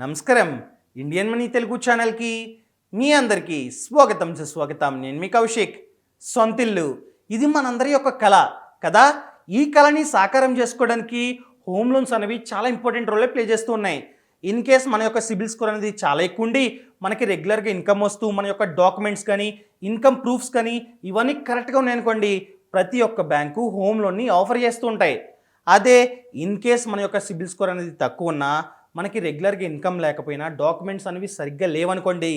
నమస్కారం. Indian money Telugu ఛానల్కి మీ అందరికీ సుస్వాగతం. నేను మీ కౌశిక్. సొంతిల్లు ఇది మనందరి యొక్క కళ కదా. ఈ కళని సాకారం చేసుకోవడానికి హోమ్ లోన్స్ అనేవి చాలా ఇంపార్టెంట్ రోల్ ప్లే చేస్తూ ఉన్నాయి. ఇన్ కేస్ మన యొక్క సిబిల్ స్కోర్ అనేది చాలా ఎక్కువ ఉండి మనకి రెగ్యులర్గా ఇన్కమ్ వస్తూ మన యొక్క డాక్యుమెంట్స్ కానీ ఇన్కమ్ ప్రూఫ్స్ కానీ ఇవన్నీ కరెక్ట్గా ఉన్నాయనుకోండి, ప్రతి ఒక్క బ్యాంకు హోమ్ లోన్ని ఆఫర్ చేస్తూ ఉంటాయి. అదే ఇన్ కేస్ మన యొక్క సిబిల్ స్కోర్ అనేది తక్కువ ఉన్నా, మనకి రెగ్యులర్గా ఇన్కమ్ లేకపోయినా, డాక్యుమెంట్స్ అనేవి సరిగ్గా లేవనుకోండి,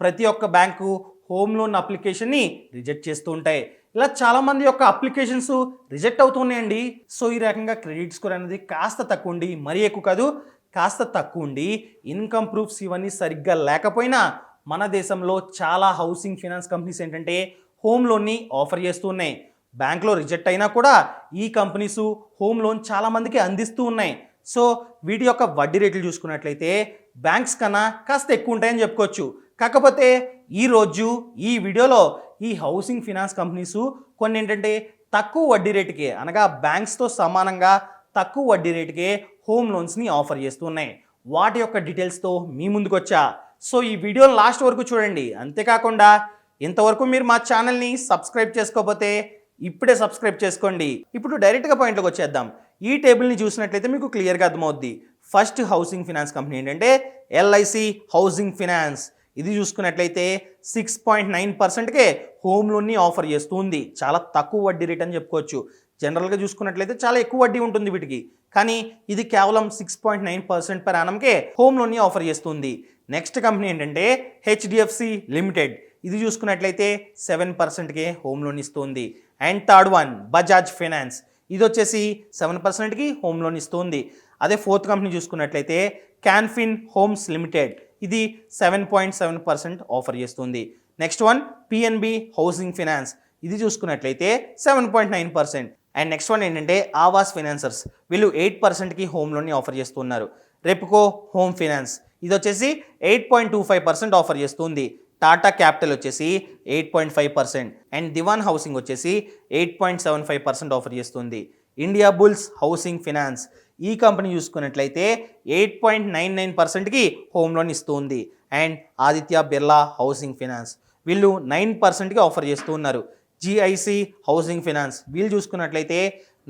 ప్రతి ఒక్క బ్యాంకు హోమ్ లోన్ అప్లికేషన్ని రిజెక్ట్ చేస్తూ ఉంటాయి. ఇలా చాలామంది యొక్క అప్లికేషన్స్ రిజెక్ట్ అవుతున్నాయండి. సో ఈ రకంగా క్రెడిట్ స్కోర్ అనేది కాస్త తక్కువ ఉండి, మరీ ఎక్కువ కాదు, కాస్త తక్కువ ఉండి, ఇన్కమ్ ప్రూఫ్స్ ఇవన్నీ సరిగ్గా లేకపోయినా మన దేశంలో చాలా హౌసింగ్ ఫైనాన్స్ కంపెనీస్ ఏంటంటే హోమ్ లోన్ని ఆఫర్ చేస్తూ ఉన్నాయి. బ్యాంక్లో రిజెక్ట్ అయినా కూడా ఈ కంపెనీస్ హోమ్ లోన్ చాలామందికి అందిస్తూ ఉన్నాయి. సో వీటి యొక్క వడ్డీ రేట్లు చూసుకున్నట్లయితే బ్యాంక్స్ కన్నా కాస్త ఎక్కువ ఉంటాయని చెప్పుకోవచ్చు. కాకపోతే ఈరోజు ఈ వీడియోలో ఈ హౌసింగ్ ఫైనాన్స్ కంపెనీస్ కొన్ని ఏంటంటే తక్కువ వడ్డీ రేటుకే, అనగా బ్యాంక్స్తో సమానంగా తక్కువ వడ్డీ రేటుకే హోమ్ లోన్స్ని ఆఫర్ చేస్తూ ఉన్నాయి. వాటి యొక్క డీటెయిల్స్తో మీ ముందుకు వచ్చా. సో ఈ వీడియోని లాస్ట్ వరకు చూడండి. అంతేకాకుండా ఇంతవరకు మీరు మా ఛానల్ని సబ్స్క్రైబ్ చేసుకోకపోతే ఇప్పుడే సబ్స్క్రైబ్ చేసుకోండి. ఇప్పుడు డైరెక్ట్గా పాయింట్లోకి వచ్చేద్దాం. ఈ టేబుల్ని చూసినట్లయితే మీకు క్లియర్గా అర్థమవుద్ది. ఫస్ట్ హౌసింగ్ ఫైనాన్స్ కంపెనీ ఏంటంటే ఎల్ఐసి హౌసింగ్ ఫైనాన్స్. ఇది చూసుకున్నట్లయితే 6.9%కే హోమ్ లోన్ని ఆఫర్ చేస్తుంది. చాలా తక్కువ వడ్డీ రేట్ అని చెప్పుకోవచ్చు. జనరల్గా చూసుకున్నట్లయితే చాలా ఎక్కువ వడ్డీ ఉంటుంది వీటికి, కానీ ఇది కేవలం 6.9% per annumకే హోమ్ లోన్ని ఆఫర్ చేస్తుంది. నెక్స్ట్ కంపెనీ ఏంటంటే హెచ్డిఎఫ్సి లిమిటెడ్. ఇది చూసుకున్నట్లయితే 7%కే హోమ్ లోన్ ఇస్తుంది. And third one Bajaj finance. ఇది వచ్చేసి 7%కి హోమ్ లోన్ ఇస్తుంది. అదే ఫోర్త్ కంపెనీ చూసుకున్నట్లయితే క్యాన్ఫిన్ హోమ్స్ లిమిటెడ్. ఇది 7.7% ఆఫర్ చేస్తుంది. Next one PNB housing finance. ఇది చూసుకున్నట్లయితే 7.9%. అండ్ నెక్స్ట్ వన్ ఏంటంటే ఆవాస్ ఫైనాన్సర్స్. వీళ్ళు 8%కి హోమ్ లోన్ని ఆఫర్ చేస్తున్నారు. Repco home finance. ఇది వచ్చేసి 8.25% ఆఫర్ చేస్తుంది. టాటా క్యాపిటల్ వచ్చేసి 8.5%. అండ్ దివాన్ హౌసింగ్ వచ్చేసి 8.75% ఆఫర్ చేస్తుంది. India bulls housing finance. ఈ కంపెనీ చూసుకున్నట్లయితే 8.99%కి హోమ్ లోన్ ఇస్తుంది. And Aditya Birla housing finance. వీళ్ళు 9%కి ఆఫర్ చేస్తూ ఉన్నారు. GIC housing finance. వీళ్ళు చూసుకున్నట్లయితే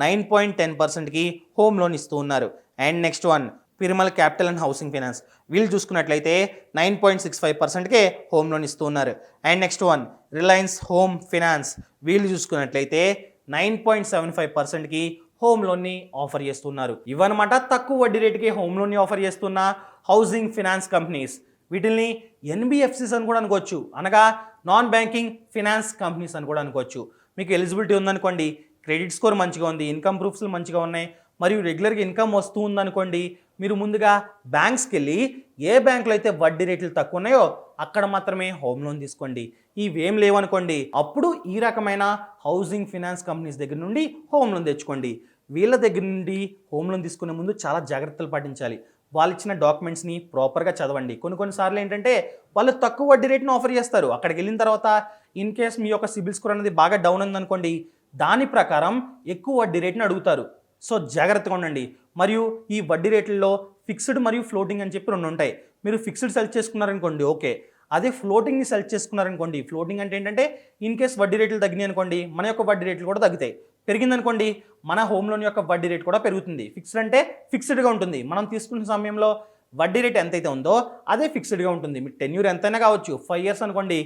9.10%కి హోమ్ లోన్ ఇస్తూ ఉన్నారు. And next one Piramal capital and housing finance. వీళ్ళు చూసుకున్నట్లయితే 9.65%కే హోమ్ లోన్ ఇస్తూ ఉన్నారు. And next one Reliance home finance. వీళ్ళు చూసుకున్నట్లయితే 9.75%కి హోమ్ లోన్ని ఆఫర్ చేస్తున్నారు. ఇవన్నమాట తక్కువ వడ్డీ రేటుకి హోమ్ లోన్ని ఆఫర్ చేస్తున్న హౌసింగ్ ఫైనాన్స్ కంపెనీస్. వీటిని ఎన్బిఎఫ్సిస్ అని కూడా అనుకోవచ్చు, అనగా నాన్ బ్యాంకింగ్ ఫైనాన్స్ కంపెనీస్ అని కూడా అనుకోవచ్చు. మీకు ఎలిజిబిలిటీ ఉందనుకోండి, క్రెడిట్ స్కోర్ మంచిగా ఉంది, ఇన్కమ్ ప్రూఫ్స్ మంచిగా ఉన్నాయి, మరియు రెగ్యులర్గా ఇన్కమ్ వస్తూ ఉందనుకోండి, మీరు ముందుగా బ్యాంక్స్కి వెళ్ళి ఏ బ్యాంకులో అయితే వడ్డీ రేట్లు తక్కువ ఉన్నాయో అక్కడ మాత్రమే హోమ్ లోన్ తీసుకోండి. ఇవేం లేవనుకోండి, అప్పుడు ఈ రకమైన హౌసింగ్ ఫైనాన్స్ కంపెనీస్ దగ్గర నుండి హోమ్ లోన్ తెచ్చుకోండి. వీళ్ళ దగ్గర నుండి హోమ్ లోన్ తీసుకునే ముందు చాలా జాగ్రత్తలు పాటించాలి. వాళ్ళు ఇచ్చిన డాక్యుమెంట్స్ని ప్రాపర్గా చదవండి. కొన్నిసార్లు ఏంటంటే వాళ్ళు తక్కువ వడ్డీ రేట్ను ఆఫర్ చేస్తారు. అక్కడికి వెళ్ళిన తర్వాత ఇన్ కేస్ మీ యొక్క సిబిల్ స్కోర్ అనేది బాగా డౌన్ ఉందనుకోండి, దాని ప్రకారం ఎక్కువ వడ్డీ రేట్ని అడుగుతారు. సో జాగ్రత్తగా ఉండండి. మరియు ఈ వడ్డీ రేట్లలో ఫిక్స్డ్ మరియు ఫ్లోటింగ్ అని చెప్పి రెండు ఉంటాయి. మీరు ఫిక్స్డ్ సెలెక్ట్ చేసుకున్నారనుకోండి, ఓకే. అదే ఫ్లోటింగ్ని సెలెక్ట్ చేసుకున్నారనుకోండి, ఫ్లోటింగ్ అంటే ఏంటంటే ఇన్ కేస్ వడ్డీ రేట్లు తగ్గినాయి అనుకోండి, మన యొక్క వడ్డీ రేట్లు కూడా తగ్గుతాయి. పెరిగిందనుకోండి, మన హోమ్ లోన్ యొక్క వడ్డీ రేట్ కూడా పెరుగుతుంది. ఫిక్స్డ్ అంటే ఫిక్స్డ్గా ఉంటుంది. మనం తీసుకున్న సమయంలో వడ్డీ రేట్ ఎంతైతే ఉందో అదే ఫిక్స్డ్గా ఉంటుంది. మీ టెన్యూర్ ఎంతైనా కావచ్చు, 5 years అనుకోండి,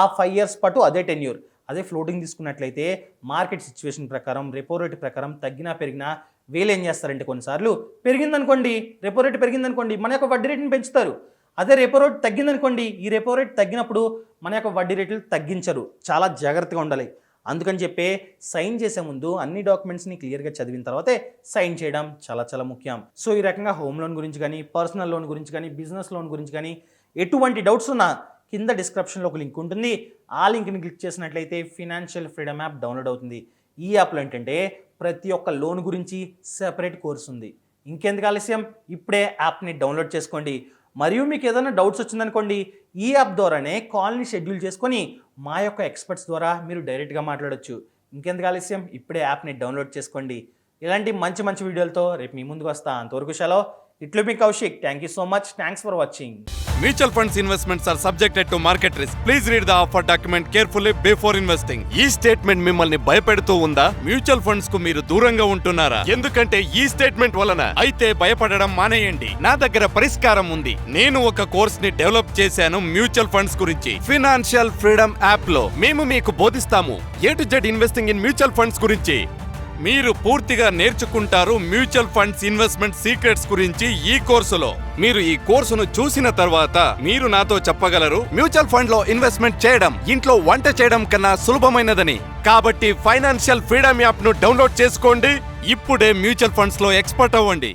ఆ 5 years పాటు అదే టెన్యూర్. అదే ఫ్లోటింగ్ తీసుకున్నట్లయితే మార్కెట్ సిచ్యువేషన్ ప్రకారం, రెపో రేట్ ప్రకారం తగ్గినా పెరిగినా వీళ్ళు ఏం చేస్తారంటే కొన్నిసార్లు పెరిగిందనుకోండి, రెపో రేట్ పెరిగిందనుకోండి, మన యొక్క వడ్డీ రేట్ని పెంచుతారు. అదే రెపో రేట్ తగ్గిందనుకోండి, ఈ రెపో రేట్ తగ్గినప్పుడు మన యొక్క వడ్డీ రేట్లు తగ్గించరు. చాలా జాగ్రత్తగా ఉండాలి. అందుకని చెప్పే సైన్ చేసే ముందు అన్ని డాక్యుమెంట్స్ని క్లియర్గా చదివిన తర్వాతే సైన్ చేయడం చాలా చాలా ముఖ్యం. సో ఈ రకంగా హోమ్ లోన్ గురించి కానీ, పర్సనల్ లోన్ గురించి కానీ, బిజినెస్ లోన్ గురించి కానీ ఎటువంటి డౌట్స్ ఉన్నా కింద డిస్క్రిప్షన్లో ఒక లింక్ ఉంటుంది. ఆ లింక్ని క్లిక్ చేసినట్లయితే ఫినాన్షియల్ ఫ్రీడమ్ యాప్ డౌన్లోడ్ అవుతుంది. ఈ యాప్లో ఏంటంటే ప్రతి ఒక్క లోన్ గురించి సెపరేట్ కోర్స్ ఉంది. ఇంకెందుకు ఆలస్యం, ఇప్పుడే యాప్ని డౌన్లోడ్ చేసుకోండి. మరియు మీకు ఏదైనా డౌట్స్ వచ్చిందనుకోండి, ఈ యాప్ ద్వారానే కాల్ని షెడ్యూల్ చేసుకొని మా యొక్క ఎక్స్పర్ట్స్ ద్వారా మీరు డైరెక్ట్గా మాట్లాడొచ్చు. ఇంకెందుకు ఆలస్యం, ఇప్పుడే యాప్ని డౌన్లోడ్ చేసుకోండి. ఇలాంటి మంచి మంచి వీడియోలతో రేపు మీ ముందుకు వస్తా. అంతవరకు సెలవు. ఇట్లు మీ Kaushik. Thank you so much. Thanks for watching. Mutual funds investments are subjected to market risk. Please read the offer document carefully before investing. ఈ స్టేట్మెంట్ మిమ్మల్ని భయపెడుతూ ఉందా? మ్యూచువల్ ఫండ్స్ కు మీరు దూరంగా ఉంటున్నారా? ఎందుకంటే ఈ స్టేట్మెంట్ వలన అయితే భయపడడం మానేయండి. నా దగ్గర పరిష్కారం ఉంది. నేను ఒక కోర్స్ ని డెవలప్ చేశాను మ్యూచువల్ ఫండ్స్ గురించి. ఫినాన్షియల్ ఫ్రీడమ్ యాప్ లో మేము మీకు బోధిస్తాము A to Z investing in mutual funds గురించి. మీరు పూర్తిగా నేర్చుకుంటారు మ్యూచువల్ ఫండ్స్ ఇన్వెస్ట్మెంట్ సీక్రెట్స్ గురించి ఈ కోర్సులో. మీరు ఈ కోర్సును చూసిన తర్వాత మీరు నాతో చెప్పగలరు మ్యూచువల్ ఫండ్ లో ఇన్వెస్ట్మెంట్ చేయడం ఇంట్లో వంట చేయడం కన్నా సులభమైనదని. కాబట్టి ఫైనాన్షియల్ ఫ్రీడమ్ యాప్ ను డౌన్లోడ్ చేసుకోండి. ఇప్పుడే మ్యూచువల్ ఫండ్స్ లో ఎక్స్పర్ట్ అవ్వండి.